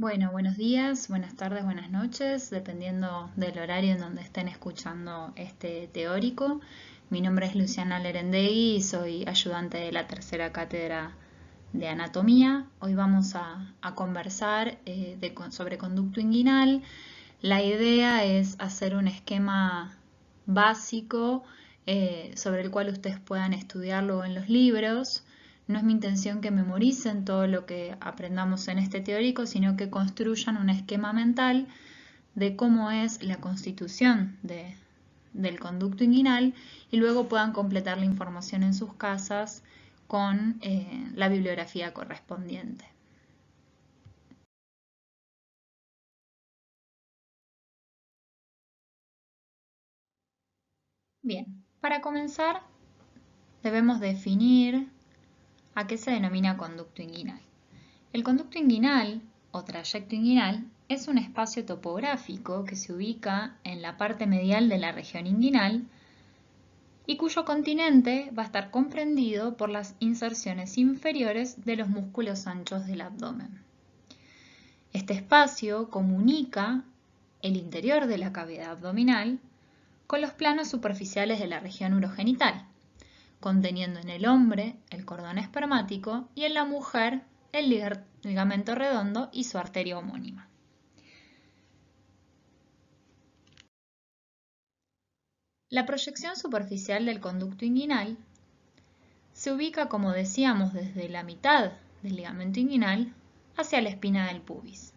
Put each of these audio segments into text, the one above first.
Bueno, buenos días, buenas tardes, buenas noches, dependiendo del horario en donde estén escuchando este teórico. Mi nombre es Luciana Lerendegui y soy ayudante de la tercera cátedra de anatomía. Hoy vamos a conversar sobre conducto inguinal. La idea es hacer un esquema básico sobre el cual ustedes puedan estudiarlo en los libros. No es mi intención que memoricen todo lo que aprendamos en este teórico, sino que construyan un esquema mental de cómo es la constitución del conducto inguinal y luego puedan completar la información en sus casas con la bibliografía correspondiente. Bien, para comenzar debemos definir a qué se denomina conducto inguinal. El conducto inguinal o trayecto inguinal es un espacio topográfico que se ubica en la parte medial de la región inguinal y cuyo continente va a estar comprendido por las inserciones inferiores de los músculos anchos del abdomen. Este espacio comunica el interior de la cavidad abdominal con los planos superficiales de la región urogenital, conteniendo en el hombre el cordón espermático y en la mujer el ligamento redondo y su arteria homónima. La proyección superficial del conducto inguinal se ubica, como decíamos, desde la mitad del ligamento inguinal hacia la espina del pubis.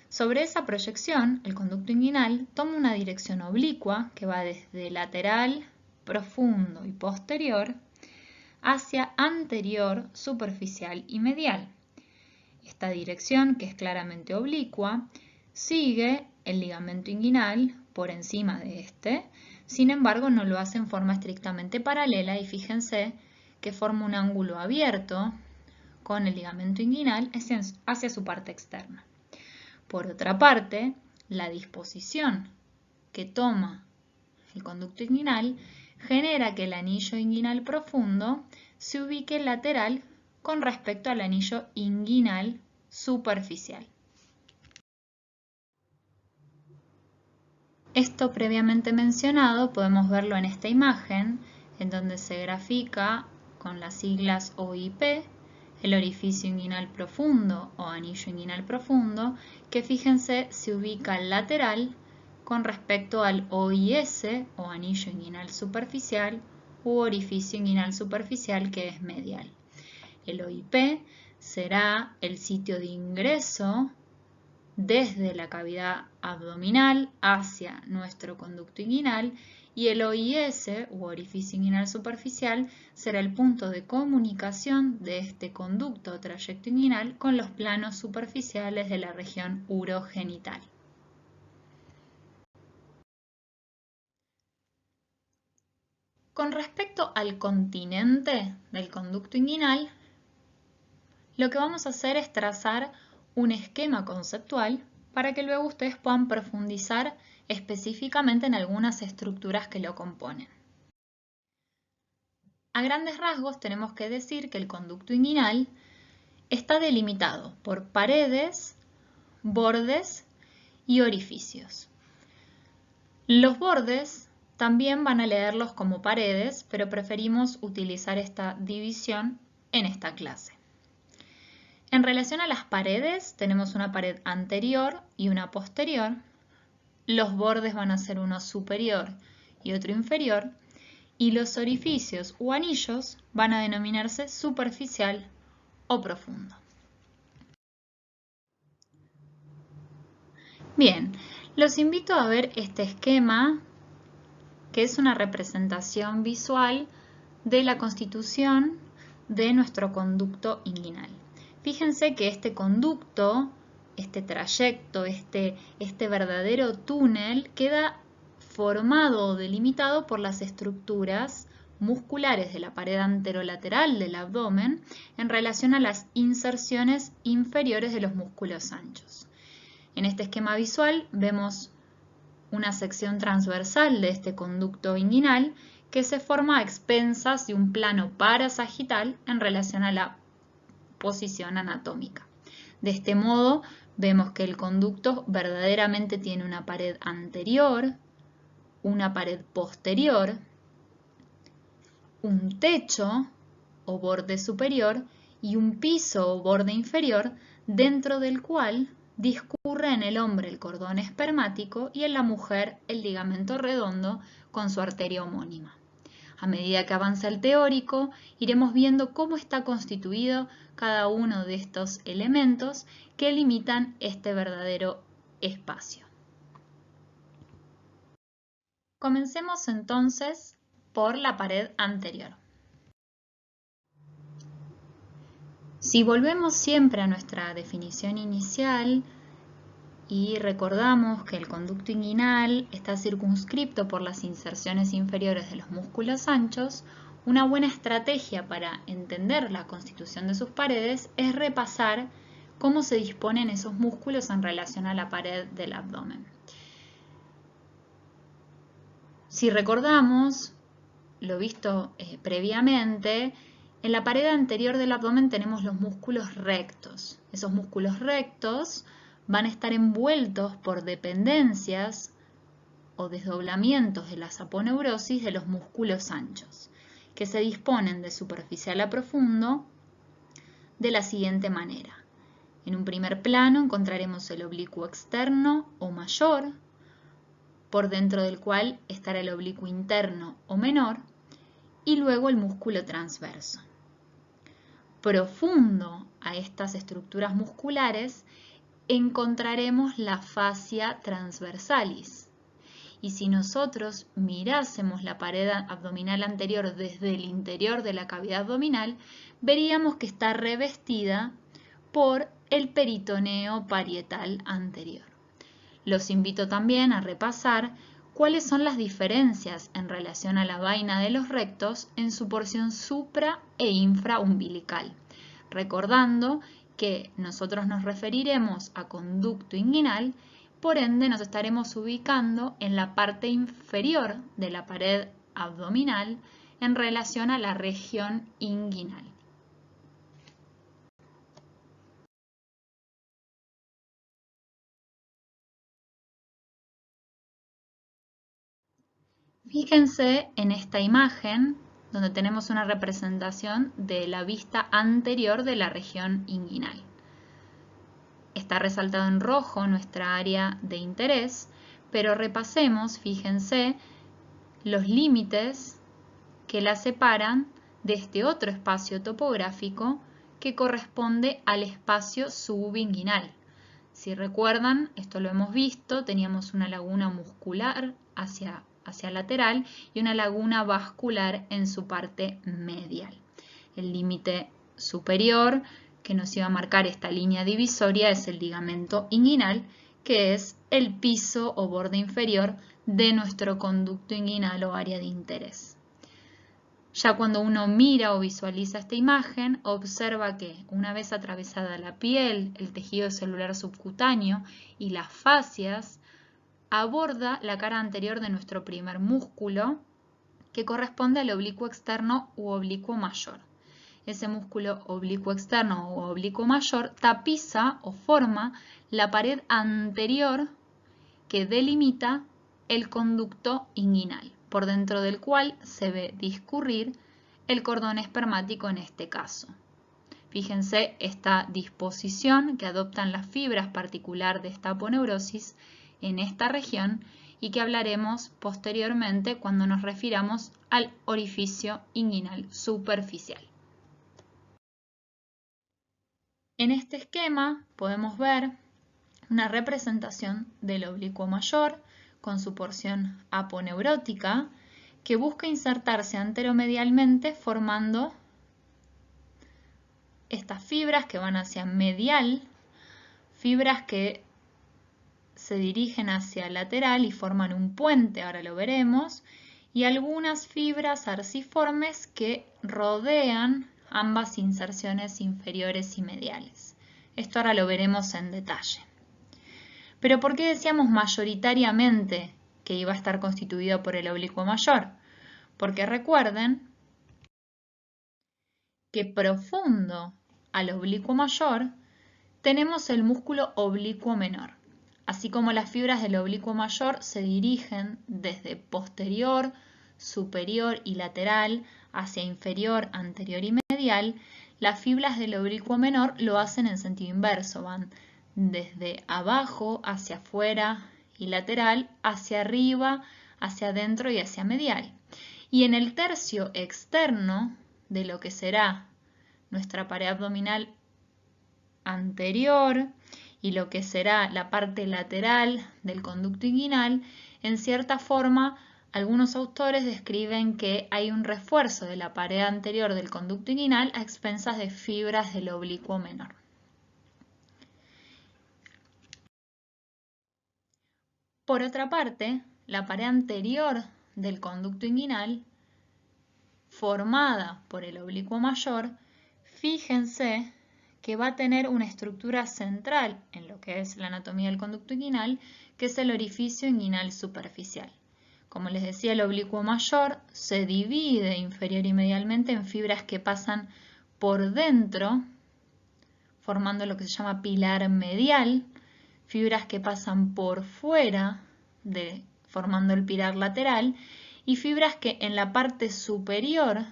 Sobre esa proyección, el conducto inguinal toma una dirección oblicua que va desde lateral, profundo y posterior hacia anterior, superficial y medial. Esta dirección, que es claramente oblicua, sigue el ligamento inguinal por encima de este, sin embargo no lo hace en forma estrictamente paralela y fíjense que forma un ángulo abierto con el ligamento inguinal hacia su parte externa. Por otra parte, la disposición que toma el conducto inguinal genera que el anillo inguinal profundo se ubique lateral con respecto al anillo inguinal superficial. Esto previamente mencionado podemos verlo en esta imagen, en donde se grafica con las siglas OIP el orificio inguinal profundo o anillo inguinal profundo, que fíjense se ubica lateral con respecto al OIS o anillo inguinal superficial u orificio inguinal superficial, que es medial. El OIP será el sitio de ingreso desde la cavidad abdominal hacia nuestro conducto inguinal y el OIS u orificio inguinal superficial será el punto de comunicación de este conducto o trayecto inguinal con los planos superficiales de la región urogenital. Con respecto al continente del conducto inguinal, lo que vamos a hacer es trazar un esquema conceptual para que luego ustedes puedan profundizar específicamente en algunas estructuras que lo componen. A grandes rasgos tenemos que decir que el conducto inguinal está delimitado por paredes, bordes y orificios. Los bordes también van a leerlos como paredes, pero preferimos utilizar esta división en esta clase. En relación a las paredes, tenemos una pared anterior y una posterior. Los bordes van a ser uno superior y otro inferior. Y los orificios o anillos van a denominarse superficial o profundo. Bien, los invito a ver este esquema, que es una representación visual de la constitución de nuestro conducto inguinal. Fíjense que este conducto, este trayecto, este verdadero túnel queda formado o delimitado por las estructuras musculares de la pared anterolateral del abdomen en relación a las inserciones inferiores de los músculos anchos. En este esquema visual vemos una sección transversal de este conducto inguinal que se forma a expensas de un plano parasagital en relación a la posición anatómica. De este modo, vemos que el conducto verdaderamente tiene una pared anterior, una pared posterior, un techo o borde superior y un piso o borde inferior dentro del cual discurre en el hombre el cordón espermático y en la mujer el ligamento redondo con su arteria homónima. A medida que avanza el teórico, iremos viendo cómo está constituido cada uno de estos elementos que limitan este verdadero espacio. Comencemos entonces por la pared anterior. Si volvemos siempre a nuestra definición inicial y recordamos que el conducto inguinal está circunscripto por las inserciones inferiores de los músculos anchos, una buena estrategia para entender la constitución de sus paredes es repasar cómo se disponen esos músculos en relación a la pared del abdomen. Si recordamos lo visto previamente, en la pared anterior del abdomen tenemos los músculos rectos. Esos músculos rectos van a estar envueltos por dependencias o desdoblamientos de la saponeurosis de los músculos anchos, que se disponen de superficial a profundo de la siguiente manera. En un primer plano encontraremos el oblicuo externo o mayor, por dentro del cual estará el oblicuo interno o menor, y luego el músculo transverso. Profundo a estas estructuras musculares encontraremos la fascia transversalis. Y si nosotros mirásemos la pared abdominal anterior desde el interior de la cavidad abdominal, veríamos que está revestida por el peritoneo parietal anterior. Los invito también a repasar cuáles son las diferencias en relación a la vaina de los rectos en su porción supra e infraumbilical, recordando que nosotros nos referiremos a conducto inguinal, por ende nos estaremos ubicando en la parte inferior de la pared abdominal en relación a la región inguinal. Fíjense en esta imagen donde tenemos una representación de la vista anterior de la región inguinal. Está resaltado en rojo nuestra área de interés, pero repasemos, fíjense, los límites que la separan de este otro espacio topográfico que corresponde al espacio subinguinal. Si recuerdan, esto lo hemos visto, teníamos una laguna muscular hacia lateral y una laguna vascular en su parte medial. El límite superior que nos iba a marcar esta línea divisoria es el ligamento inguinal, que es el piso o borde inferior de nuestro conducto inguinal o área de interés. Ya cuando uno mira o visualiza esta imagen, observa que una vez atravesada la piel, el tejido celular subcutáneo y las fascias, aborda la cara anterior de nuestro primer músculo, que corresponde al oblicuo externo u oblicuo mayor. Ese músculo oblicuo externo u oblicuo mayor tapiza o forma la pared anterior que delimita el conducto inguinal, por dentro del cual se ve discurrir el cordón espermático en este caso. Fíjense esta disposición que adoptan las fibras particular de esta aponeurosis en esta región y que hablaremos posteriormente cuando nos refiramos al orificio inguinal superficial. En este esquema podemos ver una representación del oblicuo mayor con su porción aponeurótica que busca insertarse anteromedialmente formando estas fibras que van hacia medial, fibras que se dirigen hacia lateral y forman un puente, ahora lo veremos, y algunas fibras arciformes que rodean ambas inserciones inferiores y mediales. Esto ahora lo veremos en detalle. Pero ¿por qué decíamos mayoritariamente que iba a estar constituido por el oblicuo mayor? Porque recuerden que profundo al oblicuo mayor tenemos el músculo oblicuo menor. Así como las fibras del oblicuo mayor se dirigen desde posterior, superior y lateral hacia inferior, anterior y medial, las fibras del oblicuo menor lo hacen en sentido inverso, van desde abajo hacia afuera y lateral, hacia arriba, hacia adentro y hacia medial. Y en el tercio externo de lo que será nuestra pared abdominal anterior y lo que será la parte lateral del conducto inguinal, en cierta forma, algunos autores describen que hay un refuerzo de la pared anterior del conducto inguinal a expensas de fibras del oblicuo menor. Por otra parte, la pared anterior del conducto inguinal, formada por el oblicuo mayor, fíjense que va a tener una estructura central en lo que es la anatomía del conducto inguinal, que es el orificio inguinal superficial. Como les decía, el oblicuo mayor se divide inferior y medialmente en fibras que pasan por dentro, formando lo que se llama pilar medial, fibras que pasan por fuera, formando el pilar lateral, y fibras que en la parte superior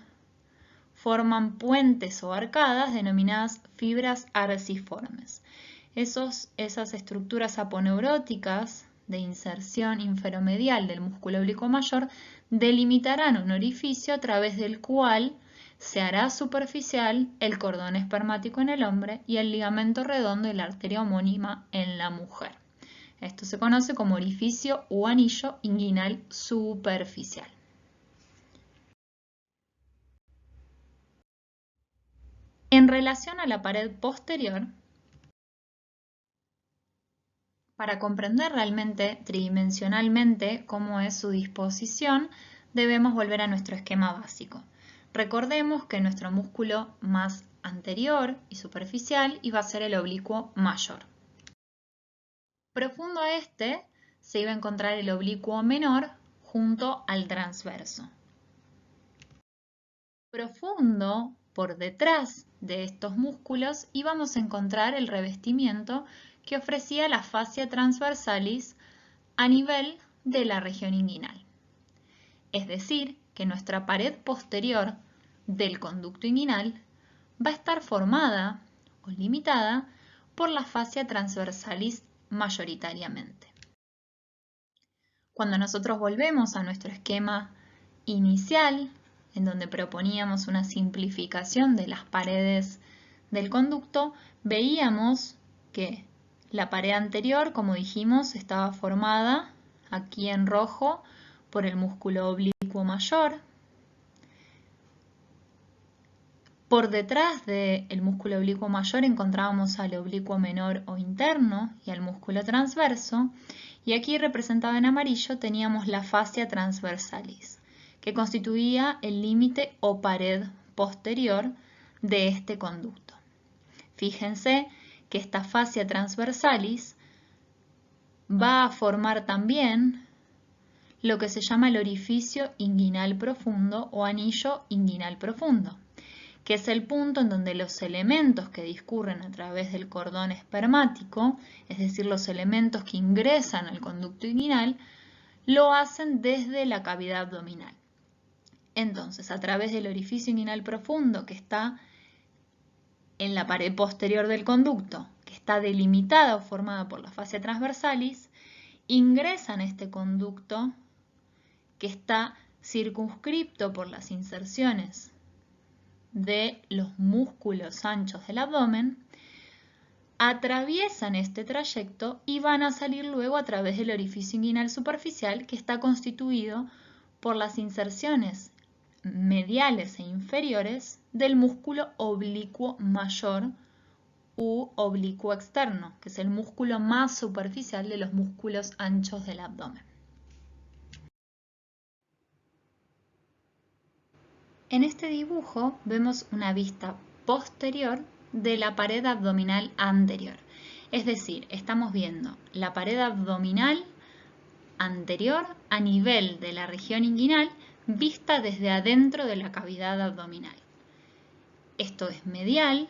forman puentes o arcadas denominadas fibras arciformes. Esas estructuras aponeuróticas de inserción inferomedial del músculo oblicuo mayor delimitarán un orificio a través del cual se hará superficial el cordón espermático en el hombre y el ligamento redondo y la arteria homónima en la mujer. Esto se conoce como orificio o anillo inguinal superficial. En relación a la pared posterior, para comprender realmente tridimensionalmente cómo es su disposición, debemos volver a nuestro esquema básico. Recordemos que nuestro músculo más anterior y superficial iba a ser el oblicuo mayor. Profundo a este se iba a encontrar el oblicuo menor junto al transverso. Profundo por detrás de estos músculos íbamos a encontrar el revestimiento que ofrecía la fascia transversalis a nivel de la región inguinal. Es decir, que nuestra pared posterior del conducto inguinal va a estar formada o limitada por la fascia transversalis mayoritariamente. Cuando nosotros volvemos a nuestro esquema inicial, en donde proponíamos una simplificación de las paredes del conducto, veíamos que la pared anterior, como dijimos, estaba formada aquí en rojo por el músculo oblicuo mayor. Por detrás del músculo oblicuo mayor encontrábamos al oblicuo menor o interno y al músculo transverso, y aquí representado en amarillo teníamos la fascia transversalis, que constituía el límite o pared posterior de este conducto. Fíjense que esta fascia transversalis va a formar también lo que se llama el orificio inguinal profundo o anillo inguinal profundo, que es el punto en donde los elementos que discurren a través del cordón espermático, es decir, los elementos que ingresan al conducto inguinal, lo hacen desde la cavidad abdominal. Entonces, a través del orificio inguinal profundo que está en la pared posterior del conducto, que está delimitada o formada por la fascia transversalis, ingresan a este conducto que está circunscripto por las inserciones de los músculos anchos del abdomen, atraviesan este trayecto y van a salir luego a través del orificio inguinal superficial, que está constituido por las inserciones mediales e inferiores del músculo oblicuo mayor u oblicuo externo, que es el músculo más superficial de los músculos anchos del abdomen. En este dibujo vemos una vista posterior de la pared abdominal anterior. Es decir, estamos viendo la pared abdominal anterior a nivel de la región inguinal vista desde adentro de la cavidad abdominal. Esto es medial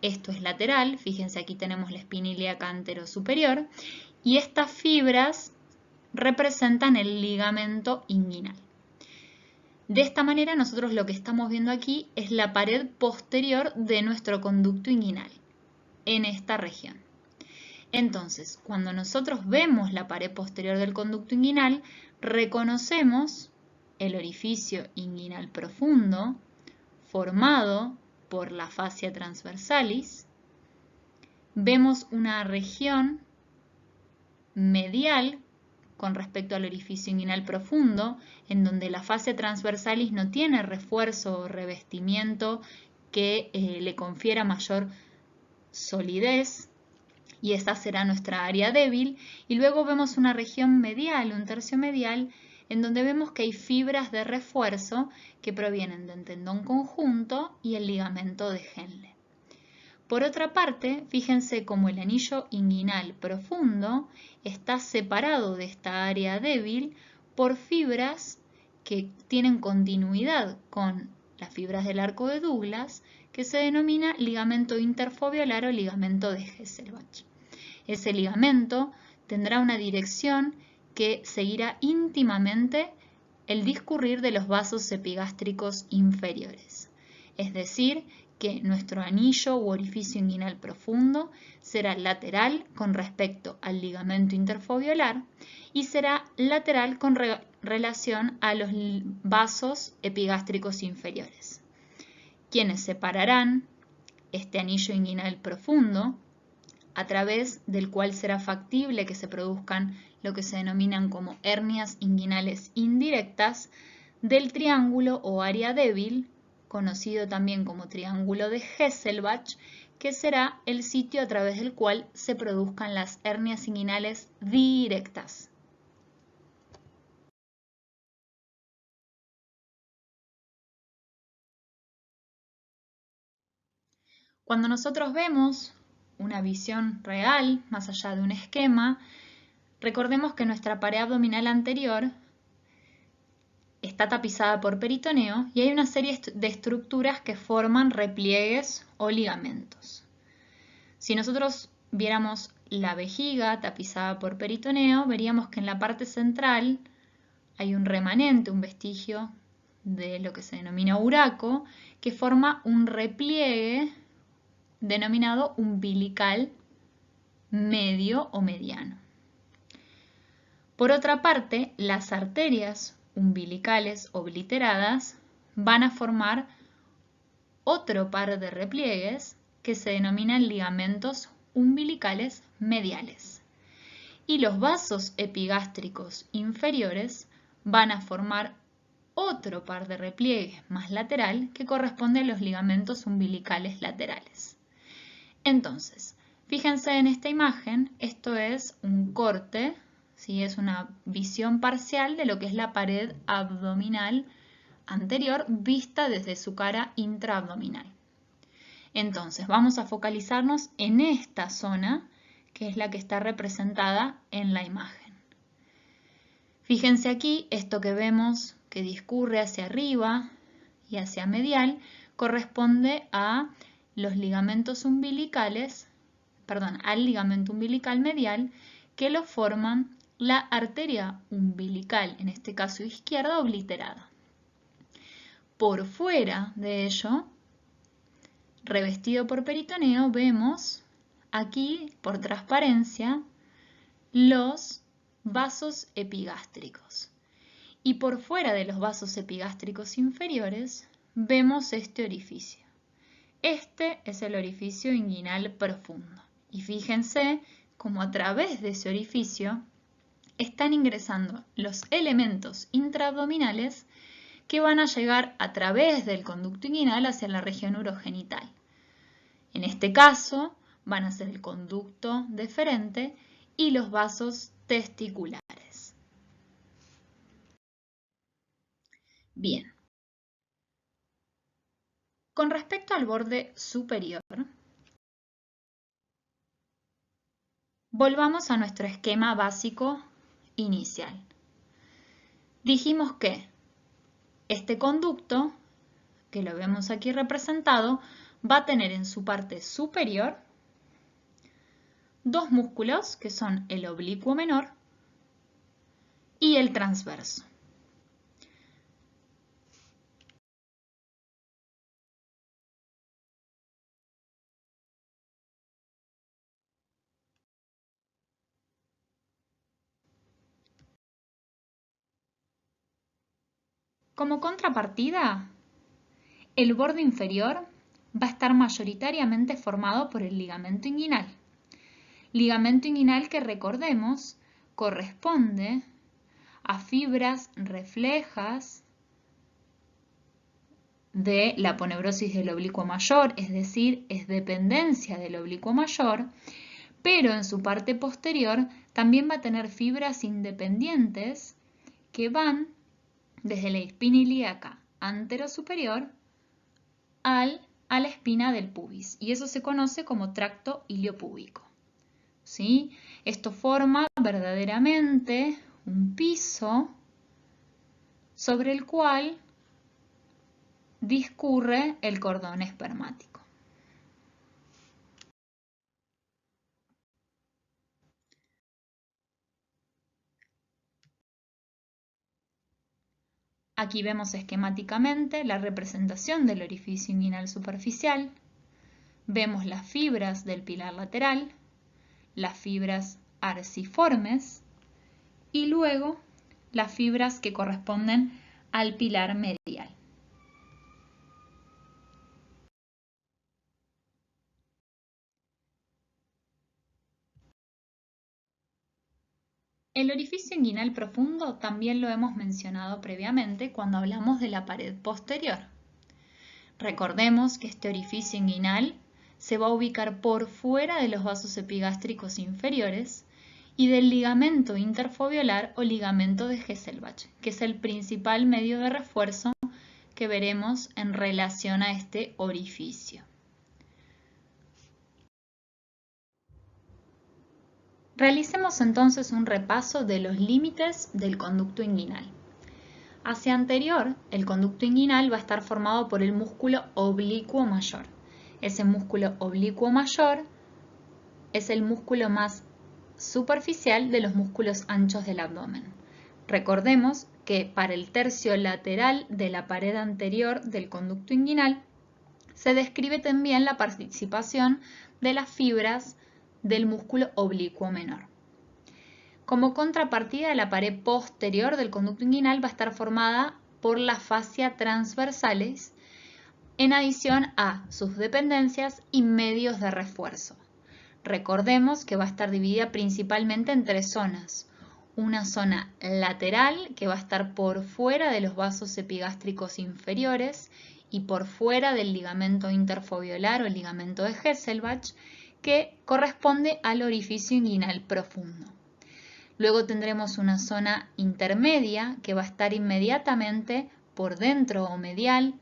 esto es lateral, fíjense aquí tenemos la espina ilíaca anterosuperior, y estas fibras representan el ligamento inguinal. De esta manera nosotros lo que estamos viendo aquí es la pared posterior de nuestro conducto inguinal, en esta región. Entonces, cuando nosotros vemos la pared posterior del conducto inguinal, reconocemos el orificio inguinal profundo formado por la fascia transversalis. Vemos una región medial con respecto al orificio inguinal profundo, en donde la fascia transversalis no tiene refuerzo o revestimiento que le confiera mayor solidez, y esa será nuestra área débil. Y luego vemos una región medial, un tercio medial, en donde vemos que hay fibras de refuerzo que provienen del tendón conjunto y el ligamento de Henle. Por otra parte, fíjense cómo el anillo inguinal profundo está separado de esta área débil por fibras que tienen continuidad con las fibras del arco de Douglas, que se denomina ligamento interfobiolar o ligamento de Hesselbach. Ese ligamento tendrá una dirección que seguirá íntimamente el discurrir de los vasos epigástricos inferiores, es decir, que nuestro anillo u orificio inguinal profundo será lateral con respecto al ligamento interfobiolar y será lateral con relación a los vasos epigástricos inferiores, quienes separarán este anillo inguinal profundo, a través del cual será factible que se produzcan lo que se denominan como hernias inguinales indirectas, del triángulo o área débil, conocido también como triángulo de Hesselbach, que será el sitio a través del cual se produzcan las hernias inguinales directas. Cuando nosotros vemos una visión real, más allá de un esquema, recordemos que nuestra pared abdominal anterior está tapizada por peritoneo y hay una serie de estructuras que forman repliegues o ligamentos. Si nosotros viéramos la vejiga tapizada por peritoneo, veríamos que en la parte central hay un remanente, un vestigio de lo que se denomina uraco, que forma un repliegue denominado umbilical medio o mediano. Por otra parte, las arterias umbilicales obliteradas van a formar otro par de repliegues que se denominan ligamentos umbilicales mediales. Y los vasos epigástricos inferiores van a formar otro par de repliegues más lateral que corresponde a los ligamentos umbilicales laterales. Entonces, fíjense en esta imagen, esto es un corte, ¿sí? Es una visión parcial de lo que es la pared abdominal anterior vista desde su cara intraabdominal. Entonces, vamos a focalizarnos en esta zona, que es la que está representada en la imagen. Fíjense aquí, esto que vemos que discurre hacia arriba y hacia medial, corresponde a los ligamentos umbilicales, al ligamento umbilical medial, que lo forman la arteria umbilical, en este caso izquierda, obliterada. Por fuera de ello, revestido por peritoneo, vemos aquí, por transparencia, los vasos epigástricos. Y por fuera de los vasos epigástricos inferiores, vemos este orificio. Este es el orificio inguinal profundo. Y fíjense cómo a través de ese orificio están ingresando los elementos intraabdominales que van a llegar a través del conducto inguinal hacia la región urogenital. En este caso van a ser el conducto deferente y los vasos testiculares. Bien. Con respecto al borde superior, volvamos a nuestro esquema básico inicial. Dijimos que este conducto, que lo vemos aquí representado, va a tener en su parte superior dos músculos que son el oblicuo menor y el transverso. Como contrapartida, el borde inferior va a estar mayoritariamente formado por el ligamento inguinal. Ligamento inguinal que, recordemos, corresponde a fibras reflejas de la aponeurosis del oblicuo mayor, es decir, es dependencia del oblicuo mayor, pero en su parte posterior también va a tener fibras independientes que van desde la espina ilíaca anterosuperior a la espina del pubis, y eso se conoce como tracto iliopúbico. ¿Sí? Esto forma verdaderamente un piso sobre el cual discurre el cordón espermático. Aquí vemos esquemáticamente la representación del orificio inguinal superficial. Vemos las fibras del pilar lateral, las fibras arciformes y luego las fibras que corresponden al pilar medial. El orificio inguinal profundo también lo hemos mencionado previamente cuando hablamos de la pared posterior. Recordemos que este orificio inguinal se va a ubicar por fuera de los vasos epigástricos inferiores y del ligamento interfobiolar o ligamento de Hesselbach, que es el principal medio de refuerzo que veremos en relación a este orificio. Realicemos entonces un repaso de los límites del conducto inguinal. Hacia anterior, el conducto inguinal va a estar formado por el músculo oblicuo mayor. Ese músculo oblicuo mayor es el músculo más superficial de los músculos anchos del abdomen. Recordemos que para el tercio lateral de la pared anterior del conducto inguinal se describe también la participación de las fibras del músculo oblicuo menor. Como contrapartida, la pared posterior del conducto inguinal va a estar formada por las fascias transversales en adición a sus dependencias y medios de refuerzo. Recordemos que va a estar dividida principalmente en tres zonas. Una zona lateral que va a estar por fuera de los vasos epigástricos inferiores y por fuera del ligamento interfobiolar o ligamento de Hesselbach, que corresponde al orificio inguinal profundo. Luego tendremos una zona intermedia que va a estar inmediatamente por dentro o medial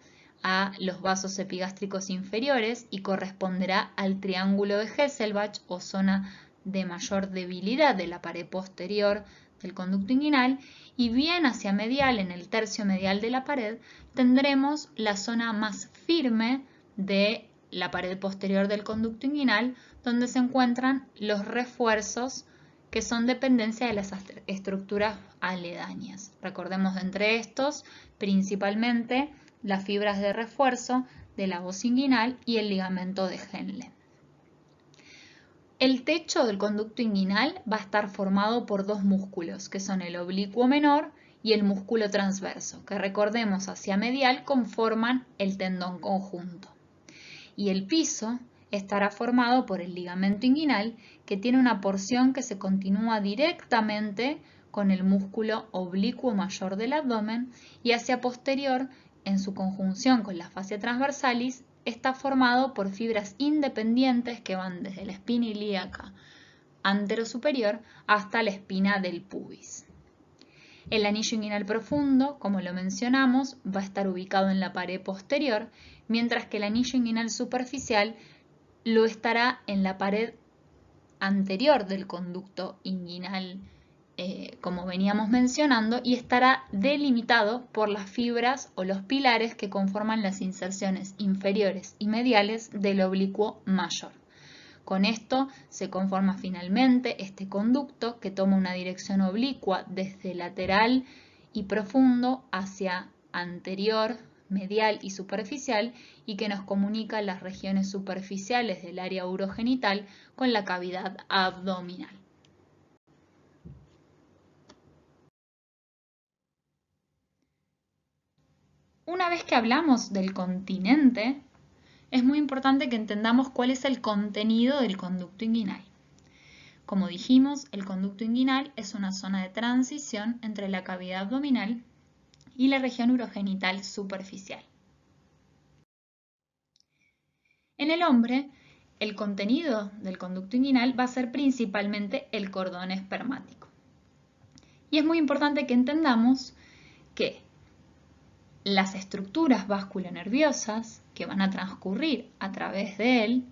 a los vasos epigástricos inferiores y corresponderá al triángulo de Hesselbach o zona de mayor debilidad de la pared posterior del conducto inguinal, y bien hacia medial, en el tercio medial de la pared, tendremos la zona más firme de la pared posterior del conducto inguinal, donde se encuentran los refuerzos que son dependencia de las estructuras aledañas. Recordemos entre estos principalmente las fibras de refuerzo de la voz inguinal y el ligamento de Henle. El techo del conducto inguinal va a estar formado por dos músculos, que son el oblicuo menor y el músculo transverso, que recordemos hacia medial conforman el tendón conjunto. Y el piso estará formado por el ligamento inguinal, que tiene una porción que se continúa directamente con el músculo oblicuo mayor del abdomen, y hacia posterior, en su conjunción con la fascia transversalis, está formado por fibras independientes que van desde la espina ilíaca anterosuperior hasta la espina del pubis. El anillo inguinal profundo, como lo mencionamos, va a estar ubicado en la pared posterior, mientras que el anillo inguinal superficial lo estará en la pared anterior del conducto inguinal como veníamos mencionando, y estará delimitado por las fibras o los pilares que conforman las inserciones inferiores y mediales del oblicuo mayor. Con esto se conforma finalmente este conducto que toma una dirección oblicua desde lateral y profundo hacia anterior, medial y superficial, y que nos comunica las regiones superficiales del área urogenital con la cavidad abdominal. Una vez que hablamos del continente, es muy importante que entendamos cuál es el contenido del conducto inguinal. Como dijimos, el conducto inguinal es una zona de transición entre la cavidad abdominal y la región urogenital superficial. En el hombre, el contenido del conducto inguinal va a ser principalmente el cordón espermático. Y es muy importante que entendamos que las estructuras vasculonerviosas que van a transcurrir a través de él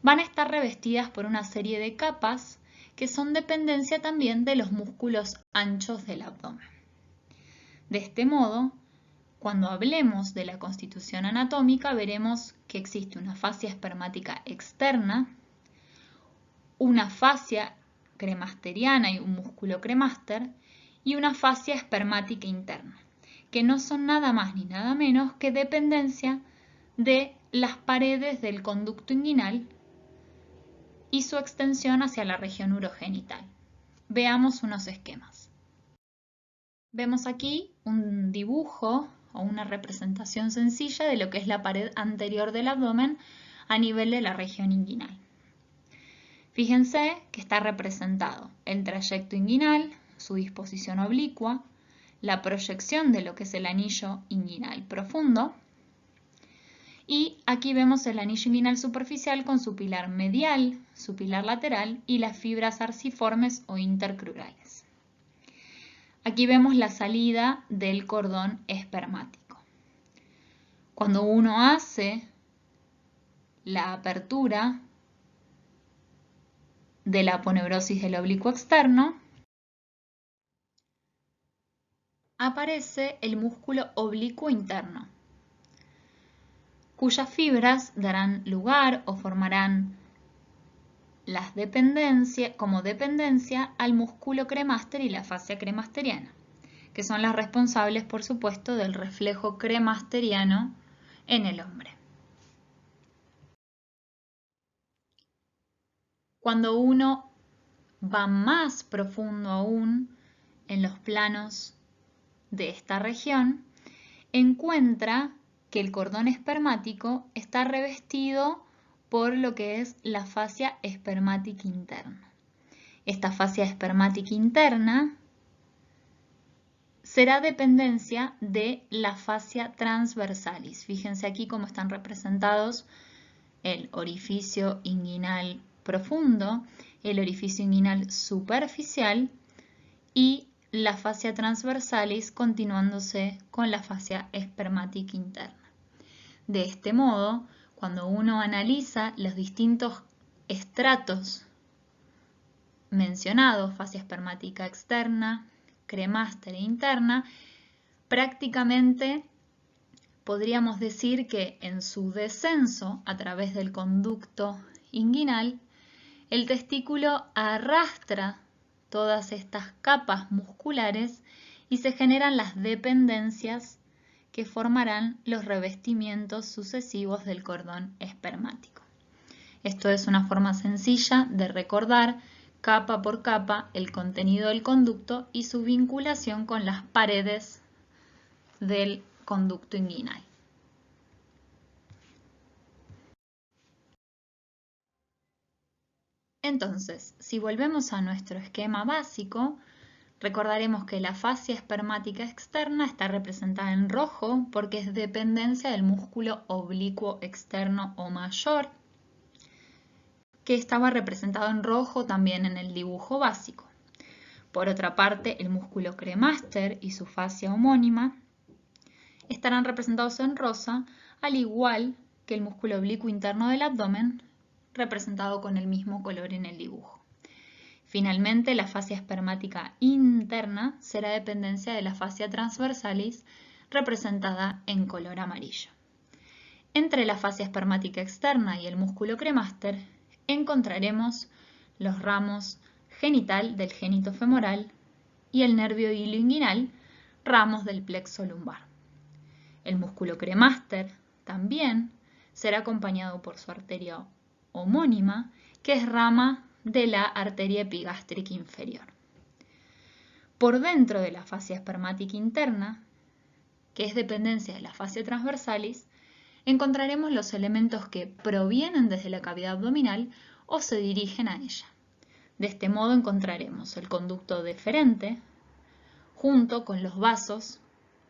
van a estar revestidas por una serie de capas que son dependencia también de los músculos anchos del abdomen. De este modo, cuando hablemos de la constitución anatómica, veremos que existe una fascia espermática externa, una fascia cremasteriana y un músculo cremaster, y una fascia espermática interna, que no son nada más ni nada menos que dependencia de las paredes del conducto inguinal y su extensión hacia la región urogenital. Veamos unos esquemas. Vemos aquí un dibujo o una representación sencilla de lo que es la pared anterior del abdomen a nivel de la región inguinal. Fíjense que está representado el trayecto inguinal, su disposición oblicua, la proyección de lo que es el anillo inguinal profundo, y aquí vemos el anillo inguinal superficial con su pilar medial, su pilar lateral y las fibras arciformes o intercrurales. Aquí vemos la salida del cordón espermático. Cuando uno hace la apertura de la aponeurosis del oblicuo externo, aparece el músculo oblicuo interno, cuyas fibras darán lugar o formarán como dependencia al músculo cremaster y la fascia cremasteriana, que son las responsables, por supuesto, del reflejo cremasteriano en el hombre. Cuando uno va más profundo aún en los planos de esta región, encuentra que el cordón espermático está revestido por lo que es la fascia espermática interna. Esta fascia espermática interna será dependencia de la fascia transversalis. Fíjense aquí cómo están representados el orificio inguinal profundo, el orificio inguinal superficial y la fascia transversalis continuándose con la fascia espermática interna. De este modo, cuando uno analiza los distintos estratos mencionados, fascia espermática externa, cremaster e interna, prácticamente podríamos decir que en su descenso a través del conducto inguinal, el testículo arrastra todas estas capas musculares y se generan las dependencias que formarán los revestimientos sucesivos del cordón espermático. Esto es una forma sencilla de recordar capa por capa el contenido del conducto y su vinculación con las paredes del conducto inguinal. Entonces, si volvemos a nuestro esquema básico, recordaremos que la fascia espermática externa está representada en rojo porque es dependencia del músculo oblicuo externo o mayor, que estaba representado en rojo también en el dibujo básico. Por otra parte, el músculo cremaster y su fascia homónima estarán representados en rosa, al igual que el músculo oblicuo interno del abdomen, representado con el mismo color en el dibujo. Finalmente, la fascia espermática interna será dependencia de la fascia transversalis, representada en color amarillo. Entre la fascia espermática externa y el músculo cremaster encontraremos los ramos genital del génito femoral y el nervio ilioinguinal, ramos del plexo lumbar. El músculo cremaster también será acompañado por su arteria homónima, que es rama de la arteria epigástrica inferior. Por dentro de la fascia espermática interna, que es dependencia de la fascia transversalis, encontraremos los elementos que provienen desde la cavidad abdominal o se dirigen a ella. De este modo encontraremos el conducto deferente junto con los vasos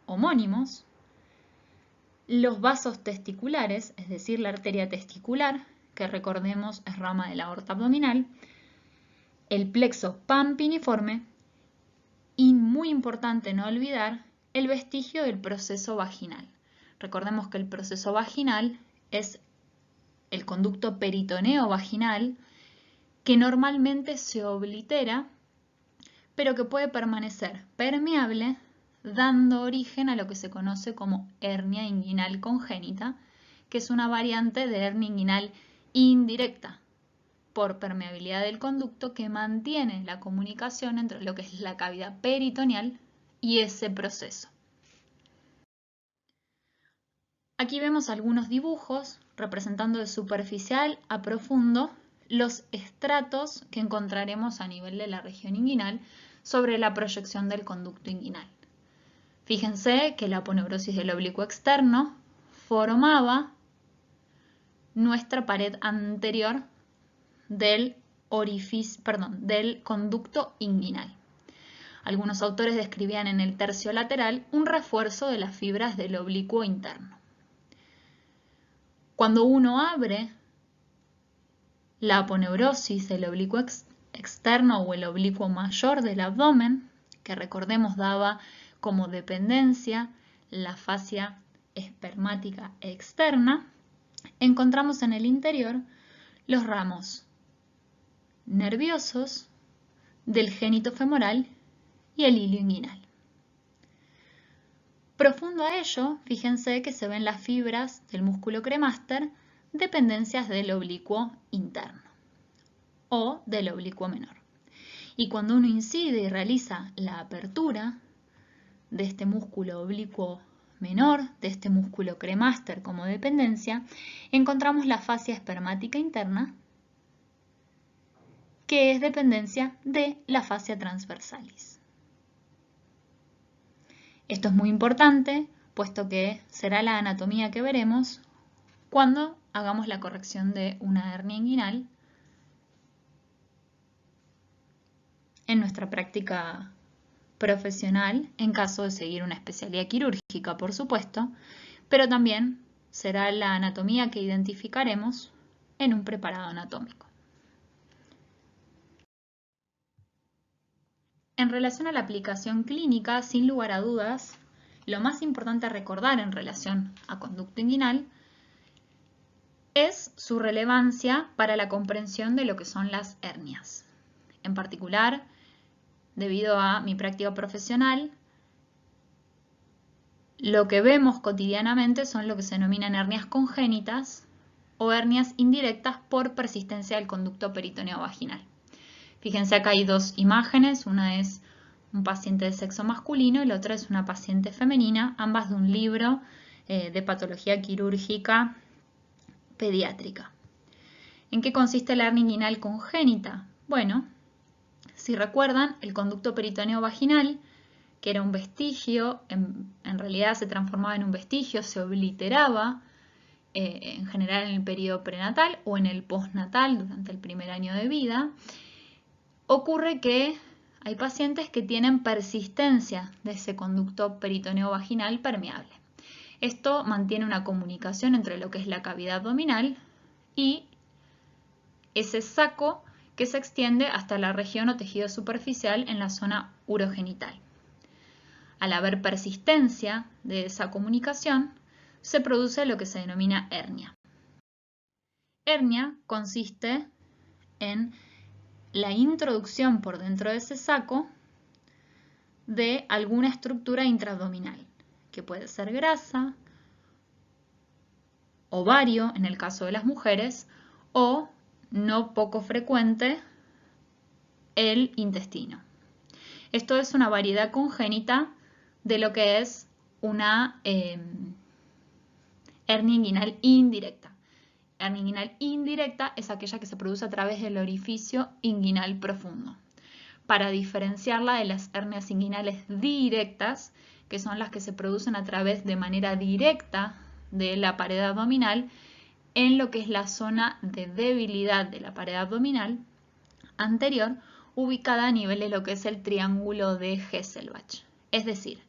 homónimos, los vasos testiculares, es decir, la arteria testicular, que recordemos es rama de la aorta abdominal, el plexo pampiniforme y, muy importante no olvidar, el vestigio del proceso vaginal. Recordemos que el proceso vaginal es el conducto peritoneo vaginal que normalmente se oblitera, pero que puede permanecer permeable, dando origen a lo que se conoce como hernia inguinal congénita, que es una variante de hernia inguinal indirecta, por permeabilidad del conducto que mantiene la comunicación entre lo que es la cavidad peritoneal y ese proceso. Aquí vemos algunos dibujos representando de superficial a profundo los estratos que encontraremos a nivel de la región inguinal sobre la proyección del conducto inguinal. Fíjense que la aponeurosis del oblicuo externo formaba nuestra pared anterior del conducto inguinal. Algunos autores describían en el tercio lateral un refuerzo de las fibras del oblicuo interno. Cuando uno abre la aponeurosis del oblicuo externo o el oblicuo mayor del abdomen, que recordemos daba como dependencia la fascia espermática externa, encontramos en el interior los ramos nerviosos del génito femoral y el hilio inguinal. Profundo a ello, fíjense que se ven las fibras del músculo cremaster, dependencias del oblicuo interno o del oblicuo menor. Y cuando uno incide y realiza la apertura de este músculo oblicuo menor, de este músculo cremaster como dependencia, encontramos la fascia espermática interna, que es dependencia de la fascia transversalis. Esto es muy importante, puesto que será la anatomía que veremos cuando hagamos la corrección de una hernia inguinal en nuestra práctica profesional, en caso de seguir una especialidad quirúrgica, por supuesto, pero también será la anatomía que identificaremos en un preparado anatómico. En relación a la aplicación clínica, sin lugar a dudas, lo más importante a recordar en relación a conducto inguinal es su relevancia para la comprensión de lo que son las hernias. En particular, debido a mi práctica profesional, lo que vemos cotidianamente son lo que se denominan hernias congénitas o hernias indirectas por persistencia del conducto peritoneo vaginal. Fíjense, acá hay dos imágenes, una es un paciente de sexo masculino y la otra es una paciente femenina, ambas de un libro de patología quirúrgica pediátrica. ¿En qué consiste la hernia inguinal congénita? Bueno, si recuerdan, el conducto peritoneo vaginal, que era un vestigio, en realidad se transformaba en un vestigio, se obliteraba en general en el periodo prenatal o en el postnatal durante el primer año de vida. Ocurre que hay pacientes que tienen persistencia de ese conducto peritoneo vaginal permeable. Esto mantiene una comunicación entre lo que es la cavidad abdominal y ese saco que se extiende hasta la región o tejido superficial en la zona urogenital. Al haber persistencia de esa comunicación, se produce lo que se denomina hernia. Hernia consiste en la introducción por dentro de ese saco de alguna estructura intraabdominal, que puede ser grasa, ovario en el caso de las mujeres, o, no poco frecuente, el intestino. Esto es una variedad congénita de lo que es una hernia inguinal indirecta. Hernia inguinal indirecta es aquella que se produce a través del orificio inguinal profundo. Para diferenciarla de las hernias inguinales directas, que son las que se producen a través de manera directa de la pared abdominal, en lo que es la zona de debilidad de la pared abdominal anterior, ubicada a nivel de lo que es el triángulo de Hesselbach. Es decir,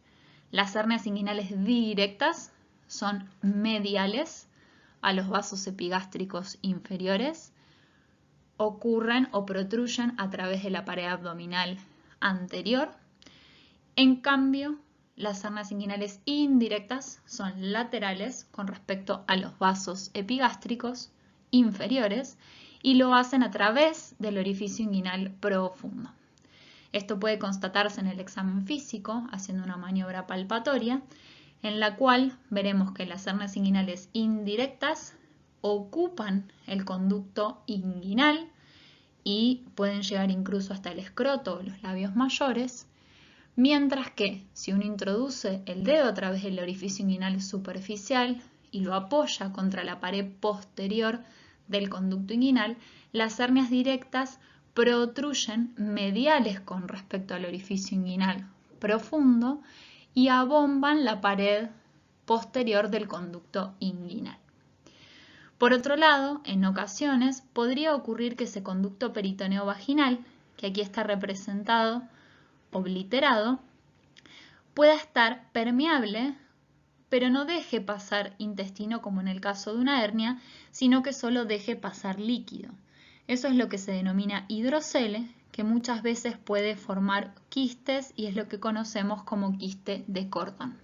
las hernias inguinales directas son mediales a los vasos epigástricos inferiores, ocurren o protruyen a través de la pared abdominal anterior. En cambio, las hernias inguinales indirectas son laterales con respecto a los vasos epigástricos inferiores y lo hacen a través del orificio inguinal profundo. Esto puede constatarse en el examen físico haciendo una maniobra palpatoria en la cual veremos que las hernias inguinales indirectas ocupan el conducto inguinal y pueden llegar incluso hasta el escroto o los labios mayores, mientras que si uno introduce el dedo a través del orificio inguinal superficial y lo apoya contra la pared posterior del conducto inguinal, las hernias directas protruyen mediales con respecto al orificio inguinal profundo y abomban la pared posterior del conducto inguinal. Por otro lado, en ocasiones podría ocurrir que ese conducto peritoneo vaginal, que aquí está representado obliterado, pueda estar permeable, pero no deje pasar intestino como en el caso de una hernia, sino que solo deje pasar líquido. Eso es lo que se denomina hidrocele, que muchas veces puede formar quistes y es lo que conocemos como quiste de Cordon.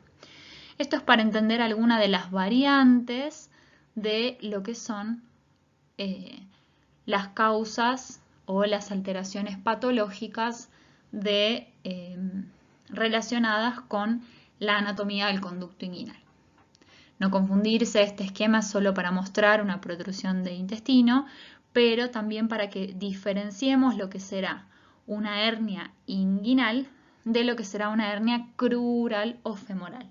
Esto es para entender alguna de las variantes de lo que son las causas o las alteraciones patológicas relacionadas con la anatomía del conducto inguinal. No confundirse, este esquema es solo para mostrar una protrusión de intestino, pero también para que diferenciemos lo que será una hernia inguinal de lo que será una hernia crural o femoral.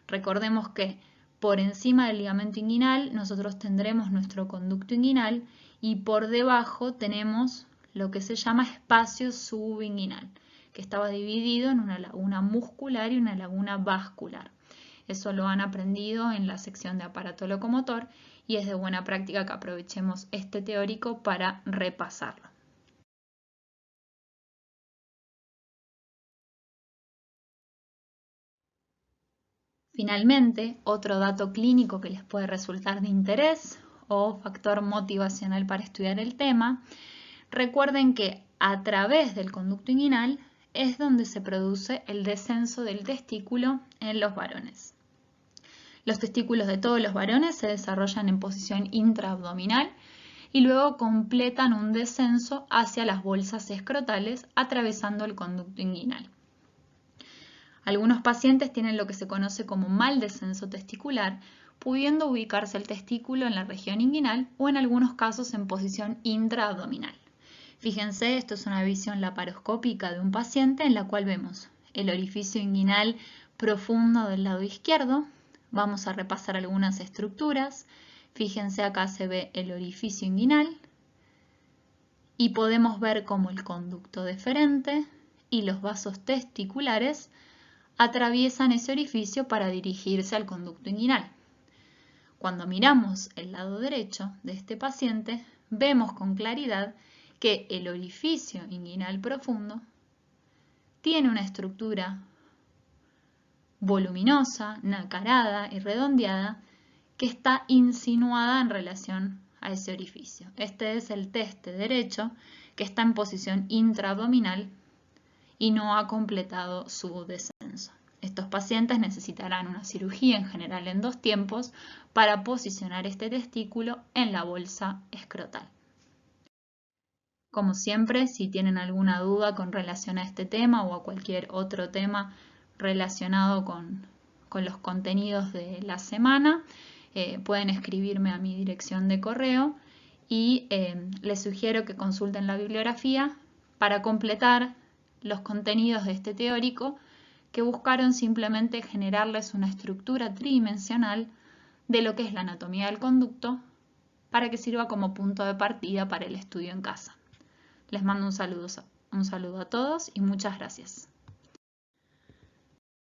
Recordemos que por encima del ligamento inguinal nosotros tendremos nuestro conducto inguinal y por debajo tenemos lo que se llama espacio subinguinal, que estaba dividido en una laguna muscular y una laguna vascular. Eso lo han aprendido en la sección de aparato locomotor y es de buena práctica que aprovechemos este teórico para repasarlo. Finalmente, otro dato clínico que les puede resultar de interés o factor motivacional para estudiar el tema, recuerden que a través del conducto inguinal es donde se produce el descenso del testículo en los varones. Los testículos de todos los varones se desarrollan en posición intraabdominal y luego completan un descenso hacia las bolsas escrotales atravesando el conducto inguinal. Algunos pacientes tienen lo que se conoce como mal descenso testicular, pudiendo ubicarse el testículo en la región inguinal o en algunos casos en posición intraabdominal. Fíjense, esto es una visión laparoscópica de un paciente en la cual vemos el orificio inguinal profundo del lado izquierdo. Vamos a repasar algunas estructuras. Fíjense, acá se ve el orificio inguinal y podemos ver cómo el conducto deferente y los vasos testiculares atraviesan ese orificio para dirigirse al conducto inguinal. Cuando miramos el lado derecho de este paciente, vemos con claridad que el orificio inguinal profundo tiene una estructura voluminosa, nacarada y redondeada que está insinuada en relación a ese orificio. Este es el teste derecho que está en posición intraabdominal y no ha completado su descenso. Estos pacientes necesitarán una cirugía en general en 2 tiempos para posicionar este testículo en la bolsa escrotal. Como siempre, si tienen alguna duda con relación a este tema o a cualquier otro tema relacionado con los contenidos de la semana, pueden escribirme a mi dirección de correo y les sugiero que consulten la bibliografía para completar los contenidos de este teórico que buscaron simplemente generarles una estructura tridimensional de lo que es la anatomía del conducto para que sirva como punto de partida para el estudio en casa. Les mando un saludo a todos y muchas gracias.